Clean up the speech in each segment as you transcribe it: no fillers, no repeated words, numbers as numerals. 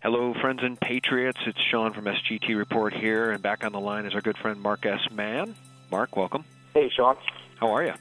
Hello, friends and patriots. It's Sean from SGT Report here, and back on the line is our good friend Mark S Mann. Mark, welcome. Hey, Sean. How are you?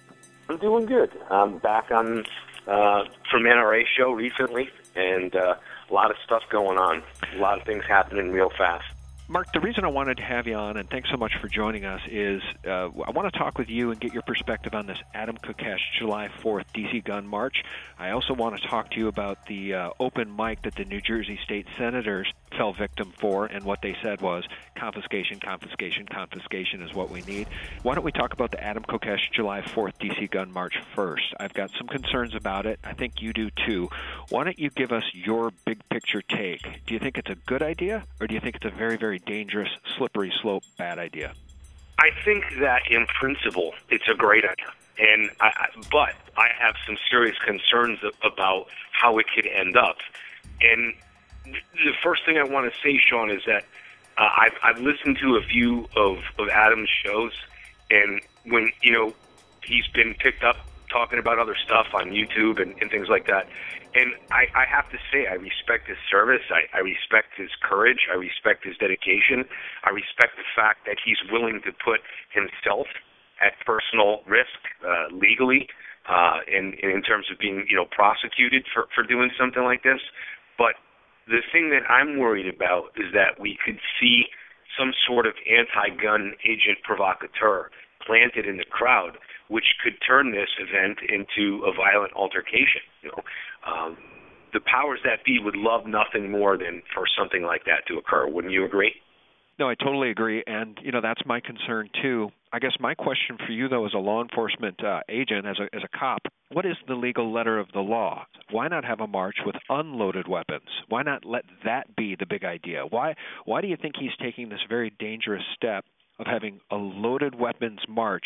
I'm doing good. I'm back on from NRA show recently, and a lot of stuff going on. A lot of things happening real fast. Mark, the reason I wanted to have you on, and thanks so much for joining us, is I want to talk with you and get your perspective on this Adam Kokesh July 4th D.C. gun march. I also want to talk to you about the open mic that the New Jersey state senators fell victim for, and what they said was confiscation, confiscation, confiscation is what we need. Why don't we talk about the Adam Kokesh July 4th D.C. gun march first? I've got some concerns about it. I think you do too. Why don't you give us your big picture take? Do you think it's a good idea, or do you think it's a very, very dangerous, slippery slope, bad idea? I think that in principle, it's a great idea, but I have some serious concerns about how it could end up. And the first thing I want to say, Sean, is that I've listened to a few of Adam's shows, and when he's been picked up talking about other stuff on YouTube and things like that. And I have to say, I respect his service. I respect his courage. I respect his dedication. I respect the fact that he's willing to put himself at personal risk legally in terms of being prosecuted for doing something like this. But the thing that I'm worried about is that we could see some sort of anti-gun agent provocateur planted in the crowd, which could turn this event into a violent altercation. The powers that be would love nothing more than for something like that to occur. Wouldn't you agree? No, I totally agree, and that's my concern too. I guess my question for you, though, as a law enforcement agent, as a cop, what is the legal letter of the law? Why not have a march with unloaded weapons? Why not let that be the big idea? Why do you think he's taking this very dangerous step of having a loaded weapons march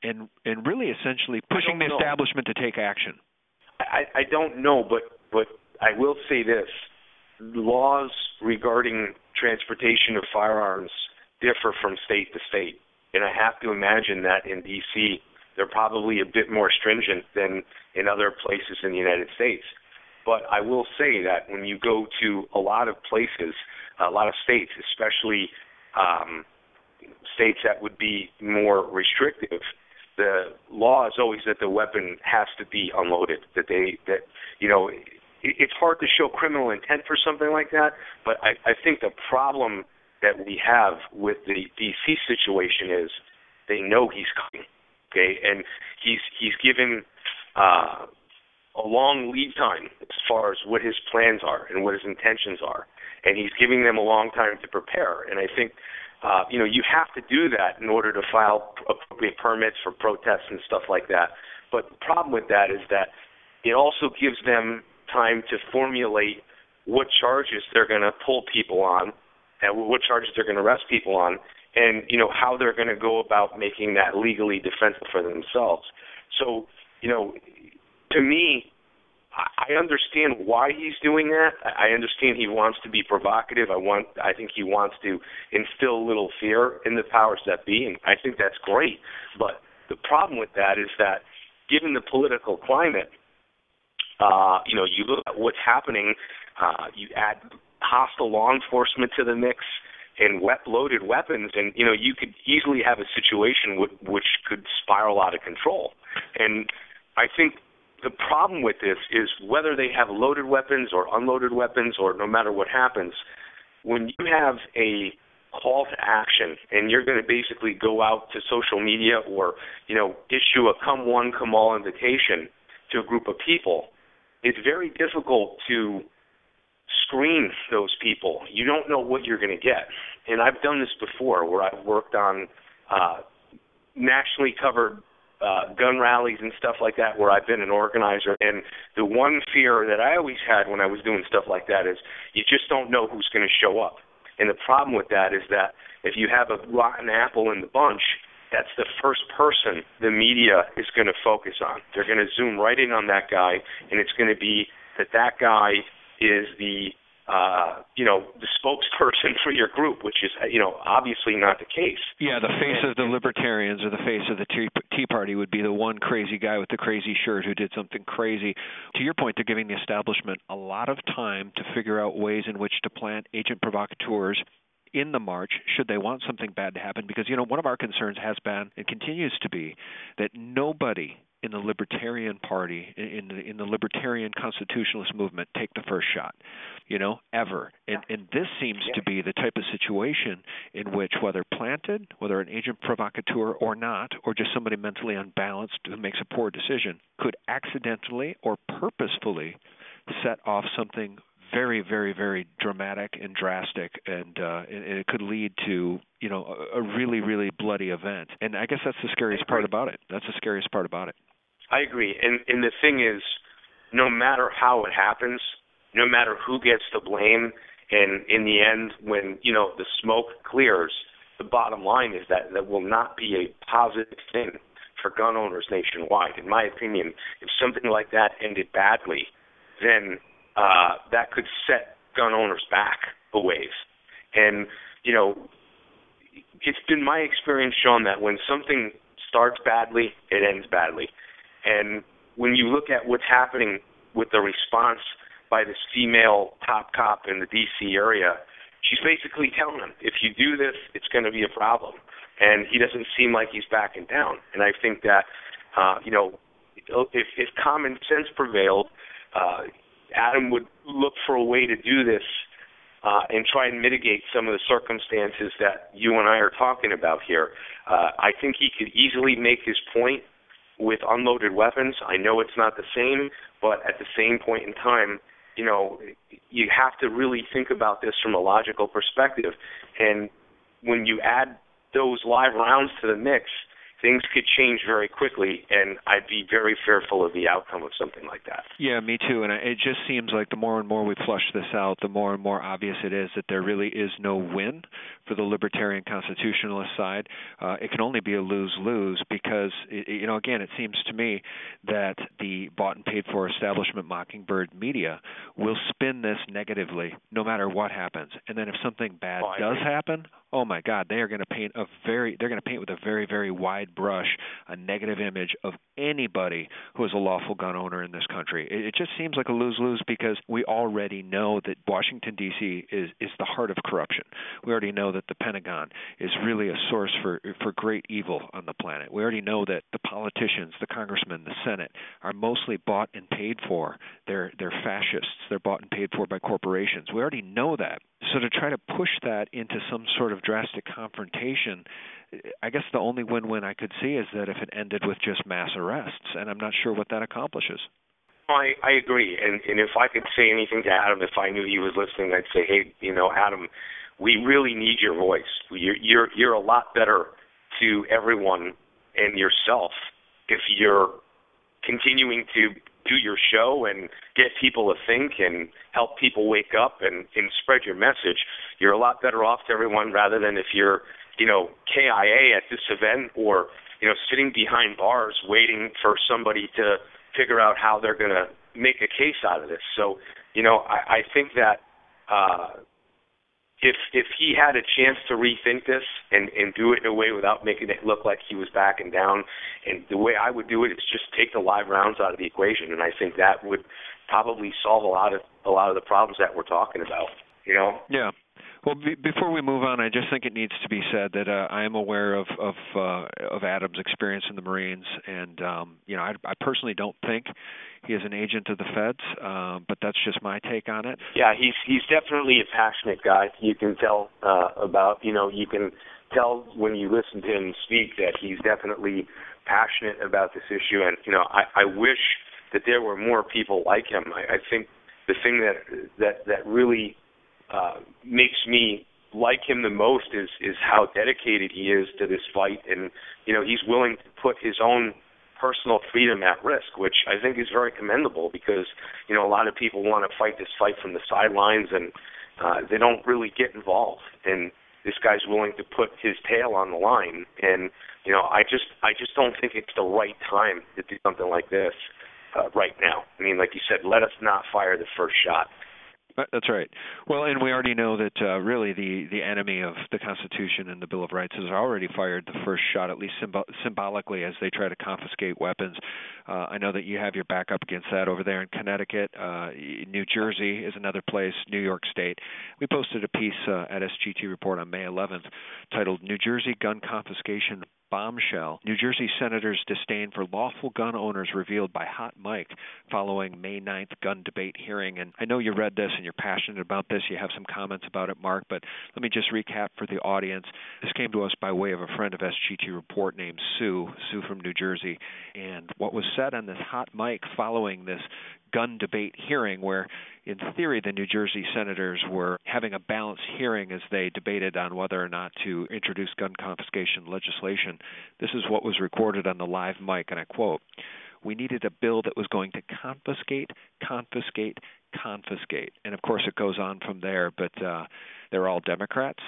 and really essentially pushing the establishment to take action? I don't know, but I will say this. Laws regarding transportation of firearms differ from state to state. And I have to imagine that in D.C., they're probably a bit more stringent than in other places in the United States. But I will say that when you go to a lot of places, a lot of states, especially states that would be more restrictive, the law is always that the weapon has to be unloaded. It's hard to show criminal intent for something like that, but I think the problem that we have with the D.C. situation is they know he's coming, okay, and he's given a long lead time as far as what his plans are and what his intentions are, and he's giving them a long time to prepare. And I think you have to do that in order to file appropriate permits for protests and stuff like that. But the problem with that is that it also gives them time to formulate what charges they're going to pull people on and what charges they're going to arrest people on, and how they're going to go about making that legally defensible for themselves. So, to me, I understand why he's doing that. I understand he wants to be provocative. I think he wants to instill a little fear in the powers that be, and I think that's great. But the problem with that is that given the political climate, you look at what's happening, you add hostile law enforcement to the mix and loaded weapons, and, you could easily have a situation which could spiral out of control. And I think the problem with this is whether they have loaded weapons or unloaded weapons or no matter what happens, when you have a call to action and you're going to basically go out to social media or, issue a come one, come all invitation to a group of people, it's very difficult to screen those people. You don't know what you're going to get. And I've done this before where I've worked on nationally covered gun rallies and stuff like that where I've been an organizer. And the one fear that I always had when I was doing stuff like that is you just don't know who's going to show up. And the problem with that is that if you have a rotten apple in the bunch, that's the first person the media is going to focus on. They're going to zoom right in on that guy, and it's going to be that guy is the the spokesperson for your group, which is, obviously not the case. Yeah, the face of the libertarians or the face of the Tea Party would be the one crazy guy with the crazy shirt who did something crazy. To your point, they're giving the establishment a lot of time to figure out ways in which to plant agent provocateurs in the march should they want something bad to happen. Because, one of our concerns has been and continues to be that nobody in the Libertarian Party, in the Libertarian Constitutionalist movement, take the first shot, ever. And this seems to be the type of situation in which, whether planted, whether an agent provocateur or not, or just somebody mentally unbalanced who makes a poor decision, could accidentally or purposefully set off something very, very, very dramatic and drastic, and it could lead to, a really, really bloody event. And I guess that's the scariest part about it. I agree. And the thing is, no matter how it happens, no matter who gets the blame, and in the end, when, the smoke clears, the bottom line is that will not be a positive thing for gun owners nationwide. In my opinion, if something like that ended badly, then that could set gun owners back a ways. And, it's been my experience, Sean, that when something starts badly, it ends badly. And when you look at what's happening with the response by this female top cop in the D.C. area, she's basically telling him, if you do this, it's going to be a problem. And he doesn't seem like he's backing down. And I think that, if common sense prevailed, Adam would look for a way to do this and try and mitigate some of the circumstances that you and I are talking about here. I think he could easily make his point with unloaded weapons. I know it's not the same, but at the same point in time, you have to really think about this from a logical perspective. And when you add those live rounds to the mix, things could change very quickly, and I'd be very fearful of the outcome of something like that. Yeah, me too. And it just seems like the more and more we flush this out, the more and more obvious it is that there really is no win for the libertarian constitutionalist side. It can only be a lose-lose because, again, it seems to me that the bought and paid for establishment mockingbird media will spin this negatively no matter what happens. And then if something bad does happen, oh my God, they're going to paint with a very, very wide brush a negative image of anybody who is a lawful gun owner in this country. It just seems like a lose-lose because we already know that Washington, D.C. is the heart of corruption. We already know that the Pentagon is really a source for great evil on the planet. We already know that the politicians, the congressmen, the Senate are mostly bought and paid for. They're fascists. They're bought and paid for by corporations. We already know that. So to try to push that into some sort of drastic confrontation, I guess the only win-win I could see is that if it ended with just mass arrests, and I'm not sure what that accomplishes. I agree, and if I could say anything to Adam, if I knew he was listening, I'd say, hey, Adam, we really need your voice. You're a lot better to everyone and yourself if you're continuing to do your show and get people to think and help people wake up and spread your message. You're a lot better off to everyone rather than if you're, KIA at this event or, sitting behind bars waiting for somebody to figure out how they're going to make a case out of this. So, I think that if he had a chance to rethink this and do it in a way without making it look like he was backing down, and the way I would do it is just take the live rounds out of the equation, and I think that would probably solve a lot of the problems that we're talking about. Yeah. Well, before we move on, I just think it needs to be said that I am aware of Adam's experience in the Marines, and I personally don't think he is an agent of the feds, but that's just my take on it. Yeah, he's definitely a passionate guy. You can tell you can tell when you listen to him speak that he's definitely passionate about this issue, and I wish that there were more people like him. I think the thing that really makes me like him the most is how dedicated he is to this fight, and he's willing to put his own personal freedom at risk, which I think is very commendable because a lot of people want to fight this fight from the sidelines and they don't really get involved, and this guy's willing to put his tail on the line, and I just don't think it's the right time to do something like this right now. I mean, like you said, let us not fire the first shot. That's right. Well, and we already know that really the enemy of the Constitution and the Bill of Rights has already fired the first shot, at least symbolically, as they try to confiscate weapons. I know that you have your back up against that over there in Connecticut. New Jersey is another place, New York State. We posted a piece at SGT Report on May 11th titled New Jersey Gun Confiscation Bombshell. New Jersey Senators' disdain for lawful gun owners revealed by Hot Mike following May 9th gun debate hearing. And I know you read this and you're passionate about this. You have some comments about it, Mark, but let me just recap for the audience. This came to us by way of a friend of SGT Report named Sue from New Jersey. And what was said on this Hot Mike following this gun debate hearing, where in theory the New Jersey senators were having a balanced hearing as they debated on whether or not to introduce gun confiscation legislation. This is what was recorded on the live mic, and I quote, "We needed a bill that was going to confiscate. And of course it goes on from there, but they're all Democrats,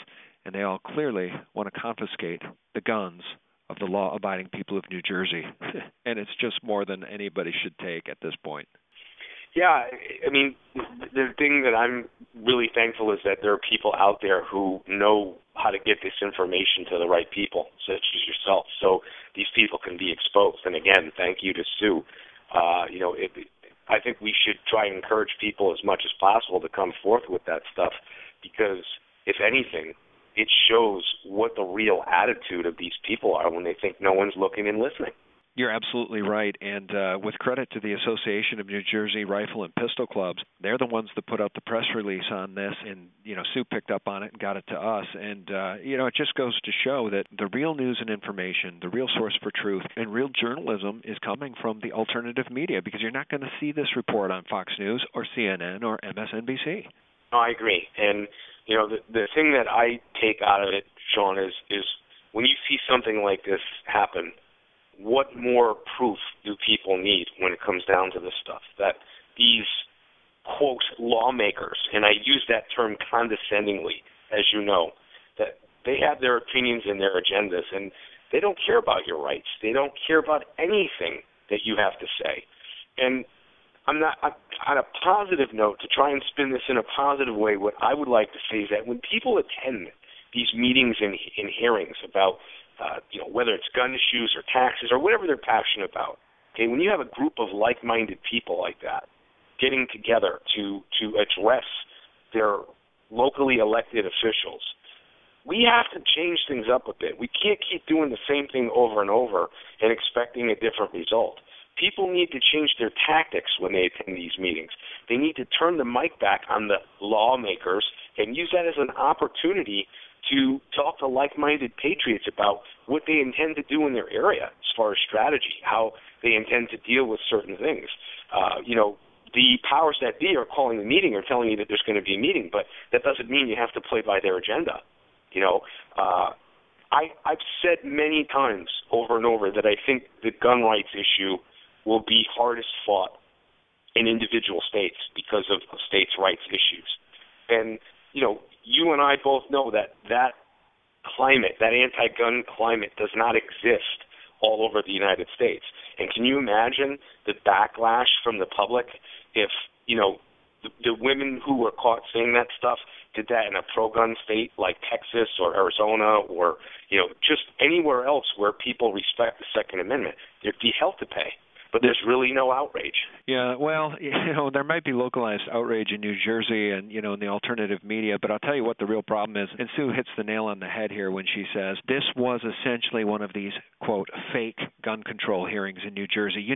and they all clearly want to confiscate the guns of the law-abiding people of New Jersey. And it's just more than anybody should take at this point. Yeah, I mean, the thing that I'm really thankful is that there are people out there who know how to get this information to the right people, such as yourself, so these people can be exposed. And again, thank you to Sue. I think we should try and encourage people as much as possible to come forth with that stuff, because if anything, it shows what the real attitude of these people are when they think no one's looking and listening. You're absolutely right, and with credit to the Association of New Jersey Rifle and Pistol Clubs, they're the ones that put out the press release on this, and Sue picked up on it and got it to us, and it just goes to show that the real news and information, the real source for truth, and real journalism is coming from the alternative media, because you're not going to see this report on Fox News or CNN or MSNBC. No, I agree, and the thing that I take out of it, Sean, is when you see something like this happen, what more proof do people need when it comes down to this stuff? That these, quote, lawmakers, and I use that term condescendingly, as you know, that they have their opinions and their agendas, and they don't care about your rights. They don't care about anything that you have to say. And on a positive note, to try and spin this in a positive way, what I would like to say is that when people attend these meetings and hearings about whether it's gun issues or taxes or whatever they're passionate about, okay, when you have a group of like-minded people like that getting together to address their locally elected officials, we have to change things up a bit. We can't keep doing the same thing over and over and expecting a different result. People need to change their tactics when they attend these meetings. They need to turn the mic back on the lawmakers and use that as an opportunity to talk to like-minded patriots about what they intend to do in their area as far as strategy, how they intend to deal with certain things. The powers that be are calling the meeting or telling you that there's going to be a meeting, but that doesn't mean you have to play by their agenda. I've said many times over and over that I think the gun rights issue will be hardest fought in individual states because of states' rights issues. And, you and I both know that climate, that anti-gun climate, does not exist all over the United States. And can you imagine the backlash from the public if, the women who were caught saying that stuff did that in a pro-gun state like Texas or Arizona or, just anywhere else where people respect the Second Amendment? There'd be hell to pay. But there's really no outrage. Yeah, well, there might be localized outrage in New Jersey and, in the alternative media, but I'll tell you what the real problem is, and Sue hits the nail on the head here when she says this was essentially one of these, quote, fake gun control hearings in New Jersey,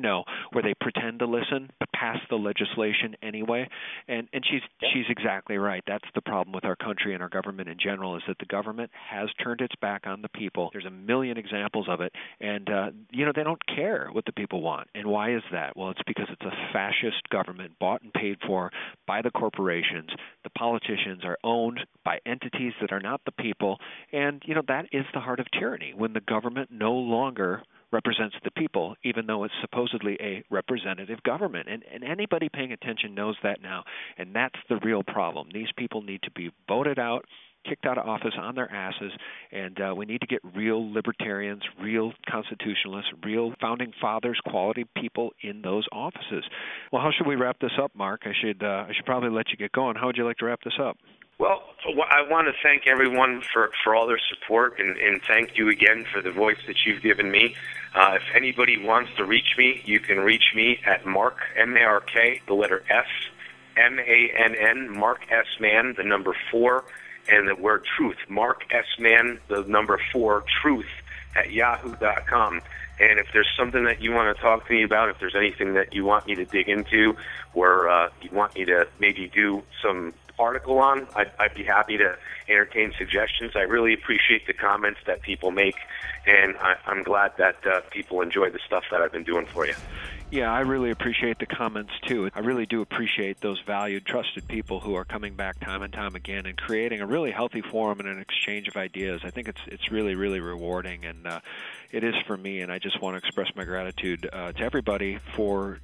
where they pretend to listen but pass the legislation anyway. And she's exactly right. That's the problem with our country and our government in general, is that the government has turned its back on the people. There's a million examples of it, and, they don't care what the people want. And why is that? Well, it's because it's a fascist government bought and paid for by the corporations. The politicians are owned by entities that are not the people. And, that is the heart of tyranny, when the government no longer represents the people, even though it's supposedly a representative government. And anybody paying attention knows that now. And that's the real problem. These people need to be voted out. kicked out of office on their asses, and we need to get real libertarians, real constitutionalists, real founding fathers, quality people in those offices. Well, how should we wrap this up, Mark? I should probably let you get going. How would you like to wrap this up? Well, I want to thank everyone for all their support, and thank you again for the voice that you've given me. If anybody wants to reach me, you can reach me at Mark, M-A-R-K, the letter S, M-A-N-N, Mark S Mann, the number 4, and the word truth, Mark S Mann, the number 4, truth, at yahoo.com. And if there's something that you want to talk to me about, if there's anything that you want me to dig into, or you want me to maybe do some article on, I'd be happy to entertain suggestions. I really appreciate the comments that people make, and I'm glad that people enjoy the stuff that I've been doing for you. Yeah, I really appreciate the comments, too. I really do appreciate those valued, trusted people who are coming back time and time again and creating a really healthy forum and an exchange of ideas. I think it's really, really rewarding, and it is for me, and I just want to express my gratitude to everybody for,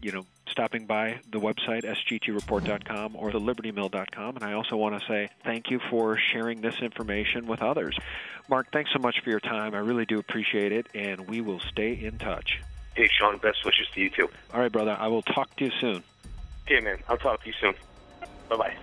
stopping by the website, sgtreport.com or thelibertymill.com, and I also want to say thank you for sharing this information with others. Mark, thanks so much for your time. I really do appreciate it, and we will stay in touch. Hey, Sean, best wishes to you, too. All right, brother. I will talk to you soon. Okay, man. I'll talk to you soon. Bye-bye.